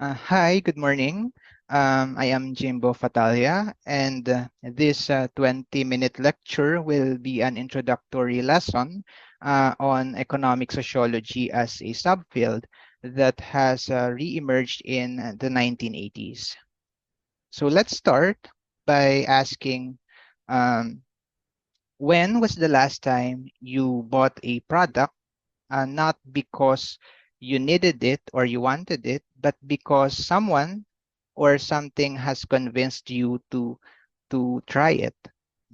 Hi, good morning. I am Jimbo Fatalia, and this 20-minute lecture will be an introductory lesson on economic sociology as a subfield that has re-emerged in the 1980s. So let's start by asking, um, when was the last time you bought a product, not because you needed it or you wanted it, but because someone or something has convinced you to try it.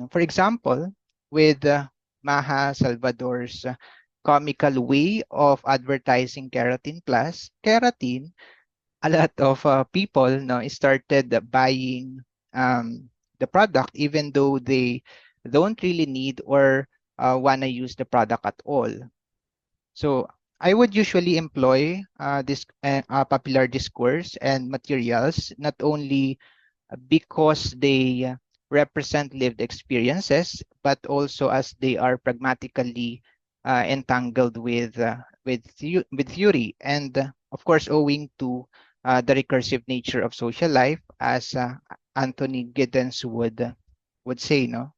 For example, with Maha Salvador's comical way of advertising Keratin Plus, Keratin, a lot of people started buying the product even though they don't really need or want to use the product at all. So I would usually employ this popular discourse and materials not only because they represent lived experiences, but also as they are pragmatically entangled with theory, and of course, owing to the recursive nature of social life, as Anthony Giddens would say, no,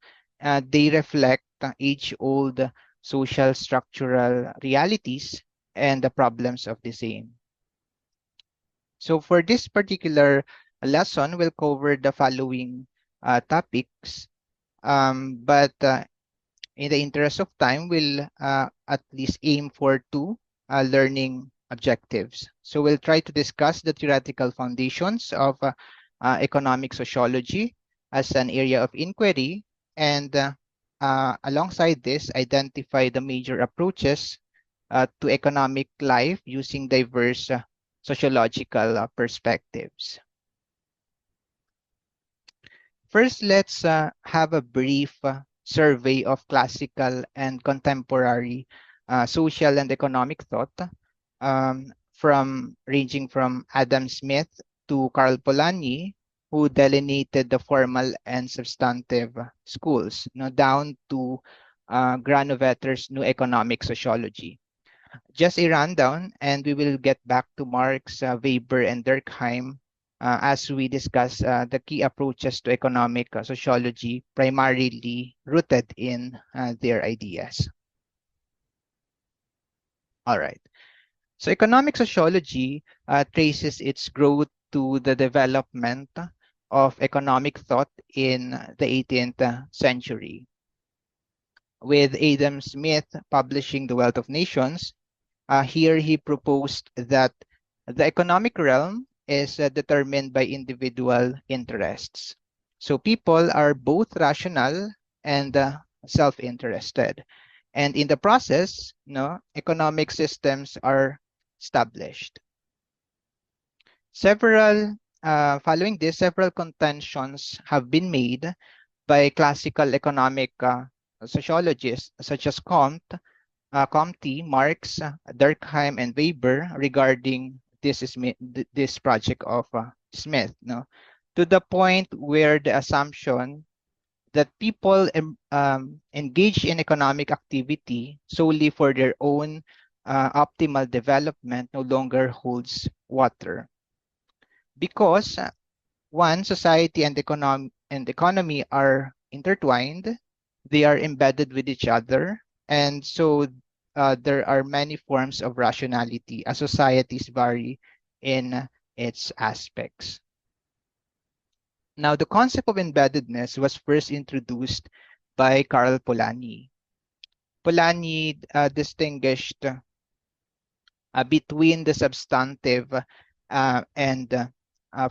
they reflect age-old social structural realities and the problems of the same. So for this particular lesson, we'll cover the following topics, but in the interest of time, we'll at least aim for two learning objectives. So we'll try to discuss the theoretical foundations of economic sociology as an area of inquiry, and alongside this, identify the major approaches to economic life using diverse sociological perspectives. First, let's have a brief survey of classical and contemporary social and economic thought, ranging from Adam Smith to Karl Polanyi, who delineated the formal and substantive schools, down to Granovetter's New Economic Sociology. Just a rundown, and we will get back to Marx, Weber, and Durkheim as we discuss the key approaches to economic sociology, primarily rooted in their ideas. All right. So economic sociology traces its growth to the development of economic thought in the 18th century, with Adam Smith publishing The Wealth of Nations. Here he proposed that the economic realm is determined by individual interests. So people are both rational and self-interested. And in the process, economic systems are established. Following this, several contentions have been made by classical economic sociologists such as Comte, Marx, Durkheim, and Weber regarding this project of Smith, to the point where the assumption that people engage in economic activity solely for their own optimal development no longer holds water. Because one, society and economy are intertwined, they are embedded with each other, and so there are many forms of rationality as societies vary in its aspects. Now, the concept of embeddedness was first introduced by Karl Polanyi. Polanyi distinguished between the substantive and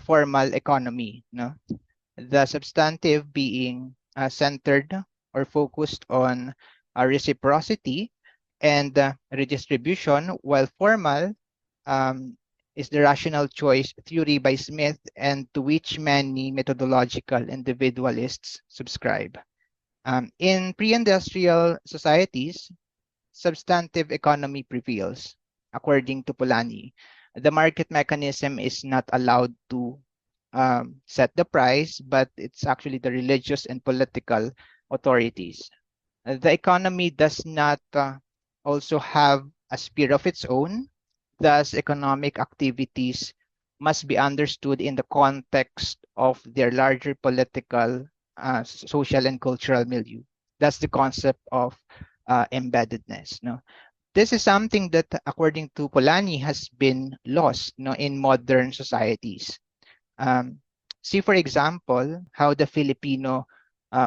formal economy. The substantive being centered or focused on reciprocity and redistribution, while formal is the rational choice theory by Smith, and to which many methodological individualists subscribe. In pre-industrial societies, substantive economy prevails, according to Polanyi. The market mechanism is not allowed to set the price, but it's actually the religious and political authorities. The economy does not also have a sphere of its own. Thus, economic activities must be understood in the context of their larger political, social, and cultural milieu. That's the concept of embeddedness. No? This is something that, according to Polanyi, has been lost, no, in modern societies. Um, See, for example, how the Filipino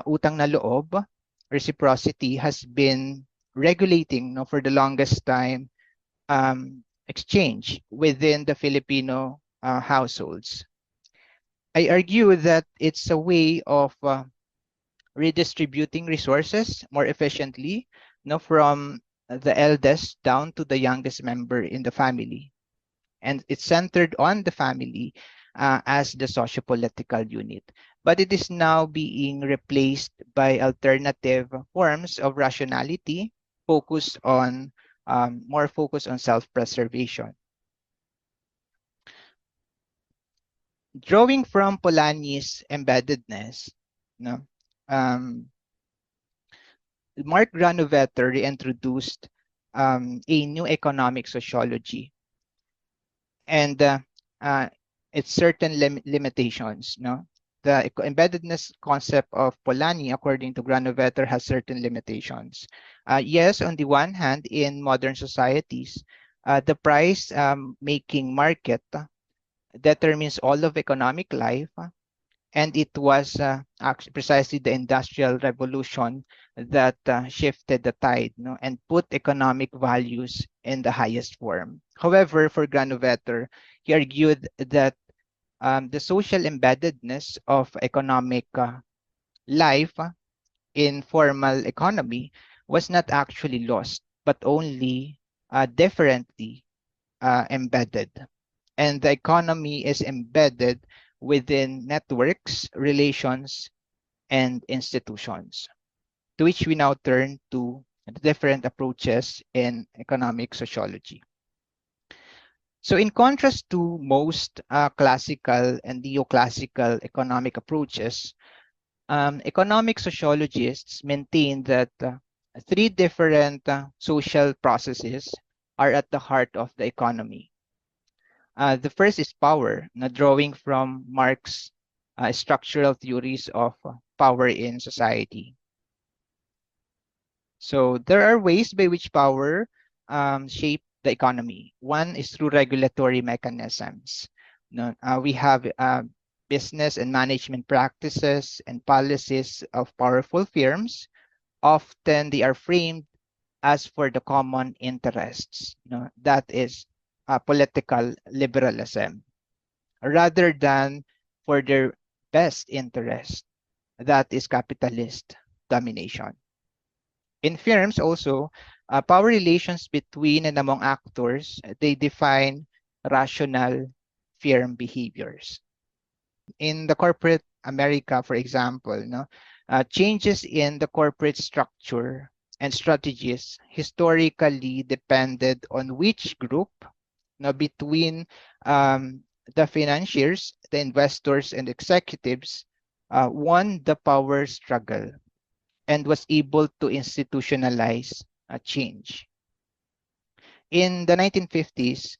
utang na loob, reciprocity, has been regulating, no, for the longest time, exchange within the Filipino households. I argue that it's a way of redistributing resources more efficiently, no, from the eldest down to the youngest member in the family. And it's centered on the family as the socio-political unit. But it is now being replaced by alternative forms of rationality, focused on more focused on self-preservation. Drawing from Polanyi's embeddedness, no, um, Mark Granovetter reintroduced a new economic sociology, and uh, its certain limitations. No, the embeddedness concept of Polanyi, according to Granovetter, has certain limitations. Yes, on the one hand, in modern societies, the price making market determines all of economic life, and it was actually precisely the Industrial Revolution that shifted the tide, no, and put economic values in the highest form. However, for Granovetter, he argued that the social embeddedness of economic life in formal economy was not actually lost, but only differently embedded. And the economy is embedded within networks, relations, and institutions, to which we now turn to different approaches in economic sociology. So in contrast to most classical and neoclassical economic approaches, economic sociologists maintain that three different social processes are at the heart of the economy. The first is power, now drawing from Marx' structural theories of power in society. So there are ways by which power shape the economy. One is through regulatory mechanisms. We have business and management practices and policies of powerful firms. Often they are framed as for the common interests. That is political liberalism, rather than for their best interest. That is capitalist domination. In firms also, power relations between and among actors, they define rational firm behaviors. In the corporate America, for example, changes in the corporate structure and strategies historically depended on which group, between the financiers, the investors, and executives, won the power struggle and was able to institutionalize change. In the 1950s,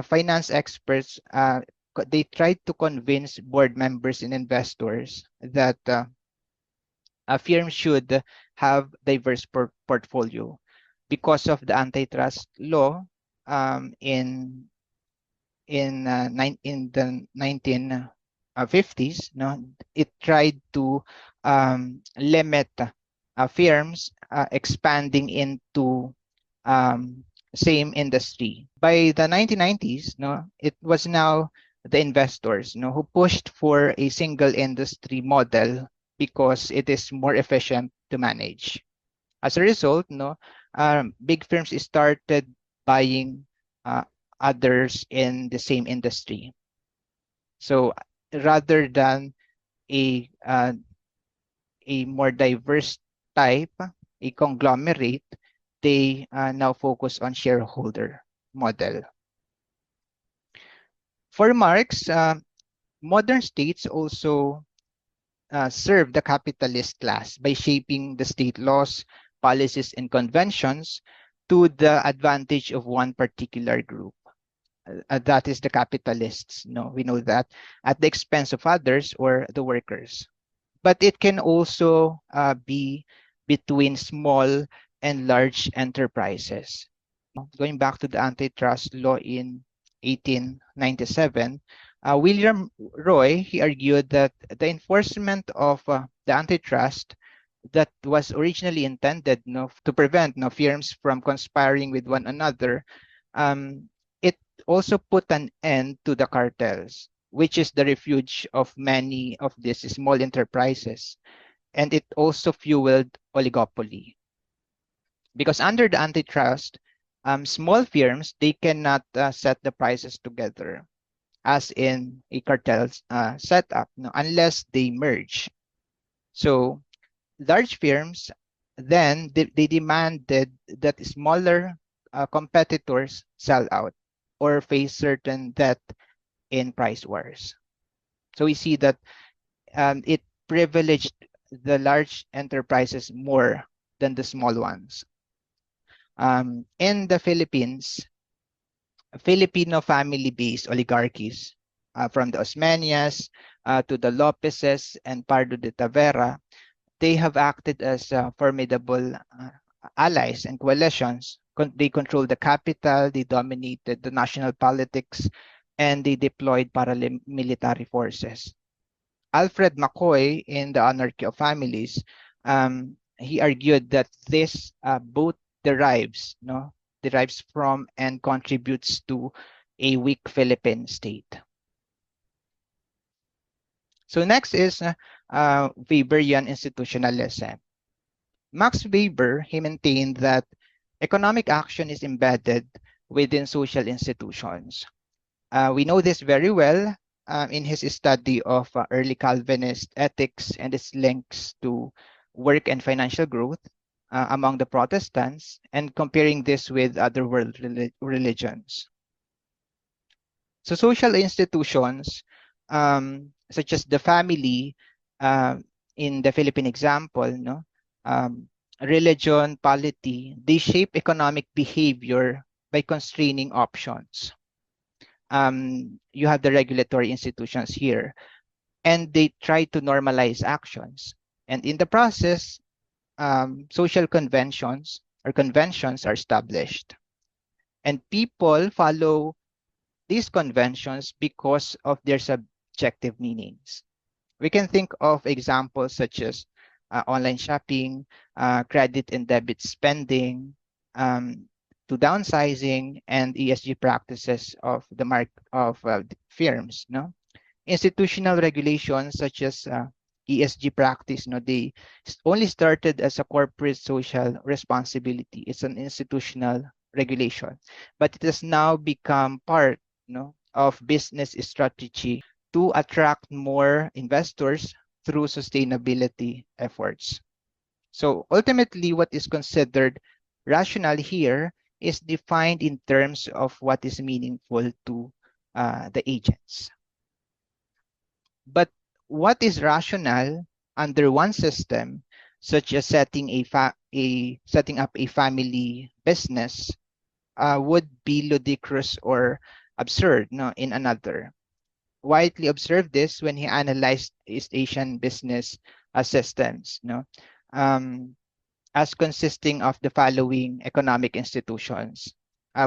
finance experts they tried to convince board members and investors that a firm should have diverse portfolio because of the antitrust law in the 1950s. It tried to limit firms expanding into same industry. By the 1990s, it was now the investors, who pushed for a single industry model because it is more efficient to manage. As a result, big firms started buying others in the same industry. So rather than a more diverse type, a conglomerate, they now focus on shareholder model. For Marx, modern states also serve the capitalist class by shaping the state laws, policies, and conventions to the advantage of one particular group. that is the capitalists. No, we know that at the expense of others or the workers. But it can also be between small and large enterprises. Going back to the antitrust law in 1897, William Roy, he argued that the enforcement of the antitrust that was originally intended to prevent firms from conspiring with one another, it also put an end to the cartels, which is the refuge of many of these small enterprises. And it also fueled oligopoly. Because under the antitrust, small firms, they cannot set the prices together as in a cartel setup, unless they merge. So large firms then they demanded that smaller competitors sell out or face certain debt in price wars. So we see that it privileged the large enterprises more than the small ones. In the Philippines, Filipino family-based oligarchies from the Osmanias to the Lopezes and Pardo de Tavera, they have acted as formidable allies and coalitions. They controlled the capital, they dominated the national politics, and they deployed paramilitary forces. Alfred McCoy, in The Anarchy of Families, he argued that this both derives, derives from and contributes to a weak Philippine state. So next is Weberian institutionalism. Max Weber, he maintained that economic action is embedded within social institutions. We know this very well in his study of early Calvinist ethics and its links to work and financial growth among the Protestants, and comparing this with other world religions. So social institutions, such as the family, in the Philippine example, religion, polity, they shape economic behavior by constraining options. You have the regulatory institutions here, and they try to normalize actions. And in the process, social conventions are established. And people follow these conventions because of their subjective meanings. We can think of examples such as online shopping, credit and debit spending, to downsizing, and ESG practices of the firms. Institutional regulations such as ESG practice, they only started as a corporate social responsibility. It's an institutional regulation, but it has now become part, of business strategy to attract more investors through sustainability efforts. So ultimately, what is considered rational here is defined in terms of what is meaningful to the agents. But what is rational under one system, such as setting up a family business, would be ludicrous or absurd, in another. Widely observed this when he analyzed East Asian business systems, as consisting of the following economic institutions,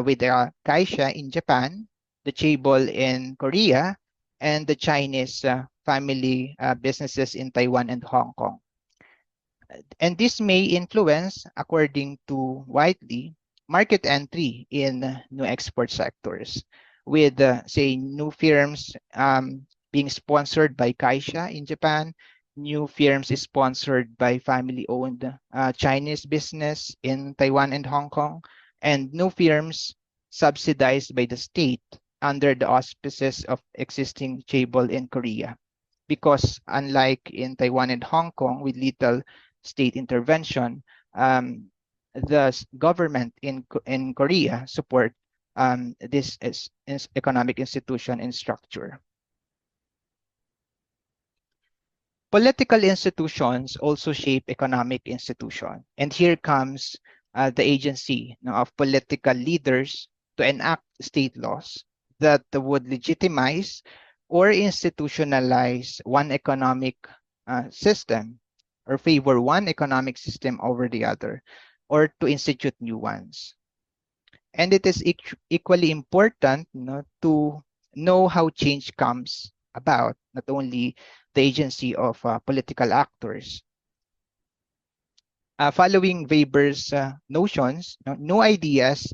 with the Kaisha in Japan, the Chaebol in Korea, and the Chinese family businesses in Taiwan and Hong Kong. And this may influence, according to Whiteley, market entry in new export sectors, with, say, new firms being sponsored by Kaisha in Japan, new firms is sponsored by family-owned Chinese business in Taiwan and Hong Kong, and new firms subsidized by the state under the auspices of existing chaebol in Korea. Because unlike in Taiwan and Hong Kong with little state intervention, the government in Korea support this economic institution and structure. Political institutions also shape economic institution. And here comes the agency of political leaders to enact state laws that would legitimize or institutionalize one economic system, or favor one economic system over the other, or to institute new ones. And it is equally important, to know how change comes about, not only the agency of political actors. Following Weber's notions, no ideas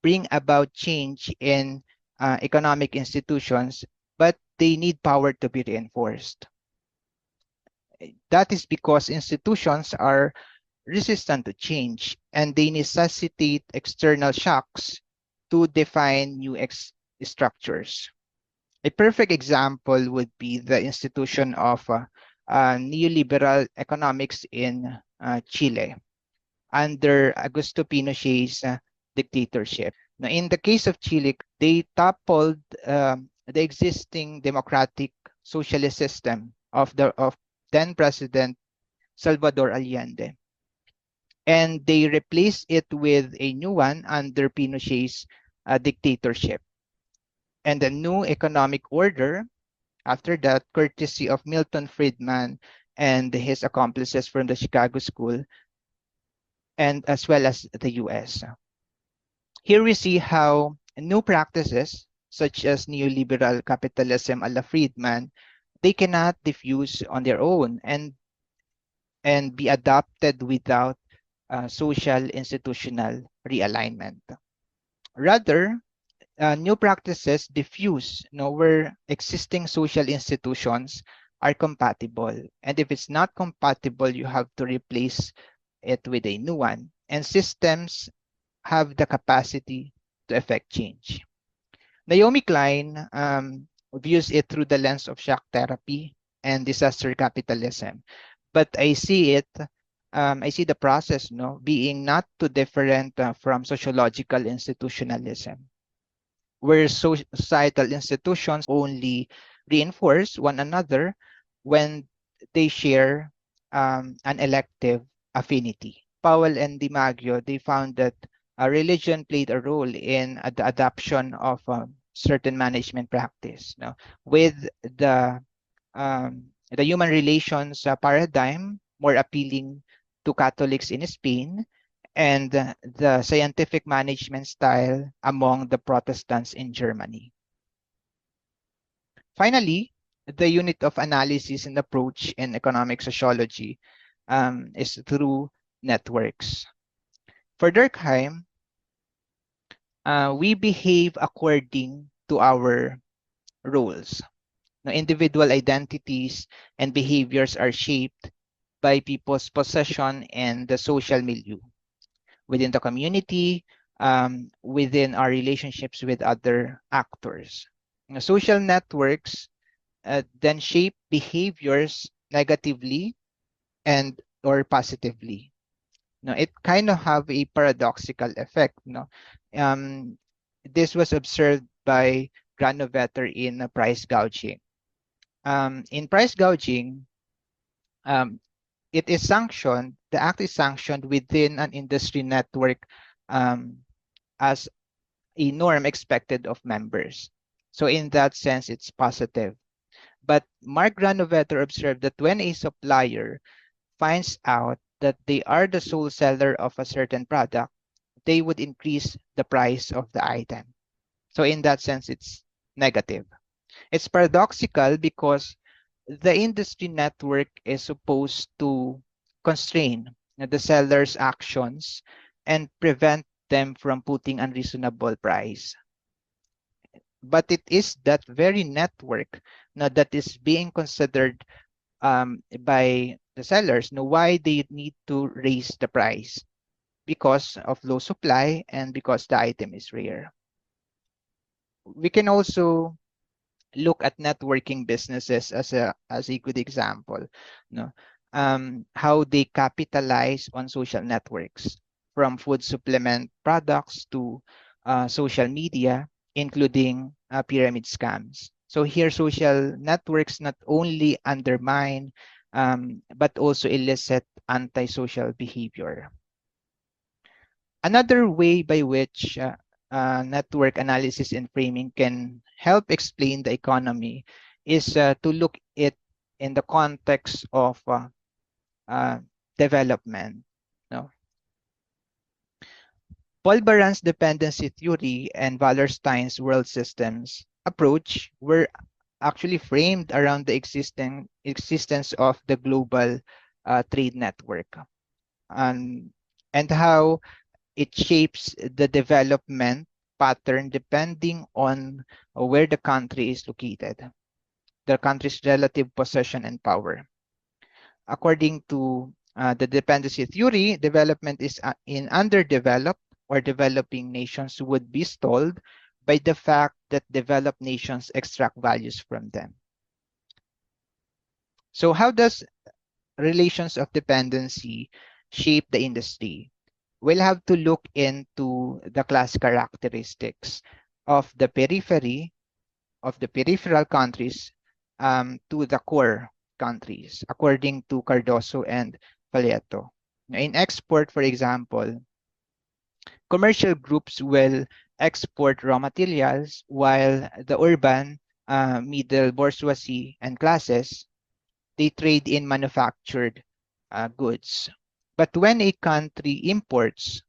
bring about change in economic institutions, but they need power to be reinforced. That is because institutions are resistant to change, and they necessitate external shocks to define new structures. A perfect example would be the institution of neoliberal economics in Chile under Augusto Pinochet's dictatorship. Now, in the case of Chile, they toppled the existing democratic socialist system of then President Salvador Allende, and they replaced it with a new one under Pinochet's dictatorship. And the new economic order, after that, courtesy of Milton Friedman and his accomplices from the Chicago School, and as well as the US. Here we see how new practices, such as neoliberal capitalism a la Friedman, they cannot diffuse on their own and be adopted without social institutional realignment. Rather, new practices diffuse, where existing social institutions are compatible. And if it's not compatible, you have to replace it with a new one. And systems have the capacity to effect change. Naomi Klein views it through the lens of shock therapy and disaster capitalism. But I see the process, being not too different from sociological institutionalism, where societal institutions only reinforce one another when they share an elective affinity. Powell and DiMaggio, they found that religion played a role in the adoption of certain management practice. With the the human relations paradigm more appealing to Catholics in Spain, and the scientific management style among the Protestants in Germany. Finally, the unit of analysis and approach in economic sociology is through networks. For Durkheim, we behave according to our roles. Now, individual identities and behaviors are shaped by people's possession and the social milieu within the community, within our relationships with other actors. Now, social networks then shape behaviors negatively and or positively. Now, it kind of have a paradoxical effect. This was observed by Granovetter in price gouging. In price gouging, um, it is sanctioned, the act is sanctioned within an industry network um, as a norm expected of members. So in that sense, it's positive. But Mark Granovetter observed that when a supplier finds out that they are the sole seller of a certain product, they would increase the price of the item. So in that sense, it's negative. It's paradoxical because the industry network is supposed to constrain the seller's actions and prevent them from putting unreasonable price. But it is that very network that is being considered by the sellers, why they need to raise the price, because of low supply and because the item is rare. We can also look at networking businesses as a good example. How they capitalize on social networks, from food supplement products to social media, including pyramid scams. So here, social networks not only undermine but also elicit antisocial behavior. Another way by which network analysis and framing can help explain the economy is to look it in the context of uh, development. No? Paul Baran's dependency theory and Wallerstein's world systems approach were actually framed around the existence of the global trade network, and how it shapes the development pattern depending on where the country is located, the country's relative possession and power. According to the dependency theory, development is in underdeveloped or developing nations would be stalled by the fact that developed nations extract values from them. So how does relations of dependency shape the industry? We'll have to look into the class characteristics of the periphery, of the peripheral countries to the core countries, according to Cardoso and Palletto. In export, for example, commercial groups will export raw materials while the urban, middle bourgeoisie and classes, they trade in manufactured goods. But when a country imports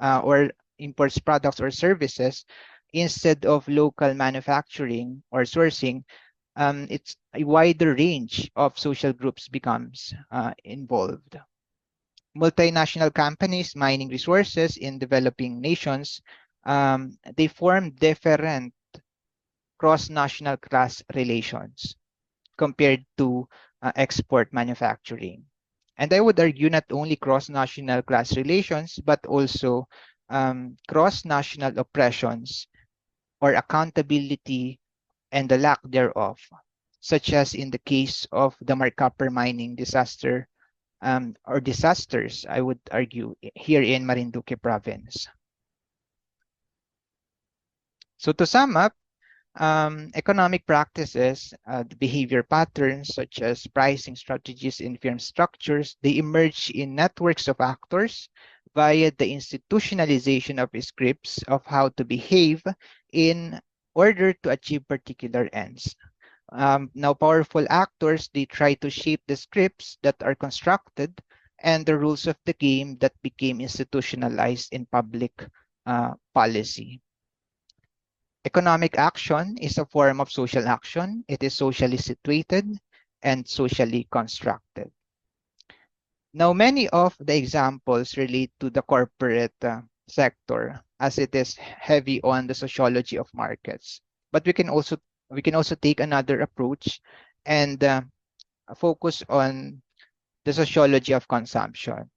or imports products or services, instead of local manufacturing or sourcing, it's a wider range of social groups becomes involved. Multinational companies mining resources in developing nations, they form different cross-national class relations compared to export manufacturing. And I would argue not only cross-national class relations, but also cross-national oppressions or accountability and the lack thereof, such as in the case of the Marcopper mining disaster or disasters, I would argue, here in Marinduque province. So to sum up, economic practices, the behavior patterns such as pricing strategies in firm structures, they emerge in networks of actors via the institutionalization of scripts of how to behave in order to achieve particular ends. Now, powerful actors, they try to shape the scripts that are constructed and the rules of the game that became institutionalized in public policy. Economic action is a form of social action. It is socially situated and socially constructed. Now, many of the examples relate to the corporate sector, as it is heavy on the sociology of markets. But we can also take another approach and focus on the sociology of consumption.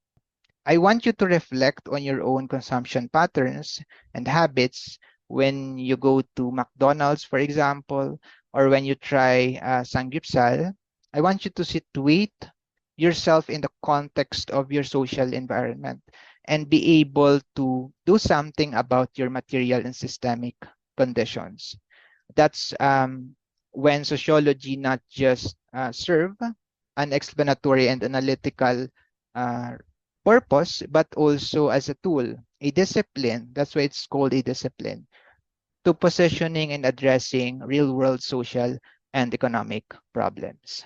I want you to reflect on your own consumption patterns and habits when you go to McDonald's, for example, or when you try Sanggipsal. I want you to situate yourself in the context of your social environment and be able to do something about your material and systemic conditions. That's when sociology not just serve an explanatory and analytical purpose, but also as a tool, a discipline. That's why it's called a discipline to positioning and addressing real-world social and economic problems.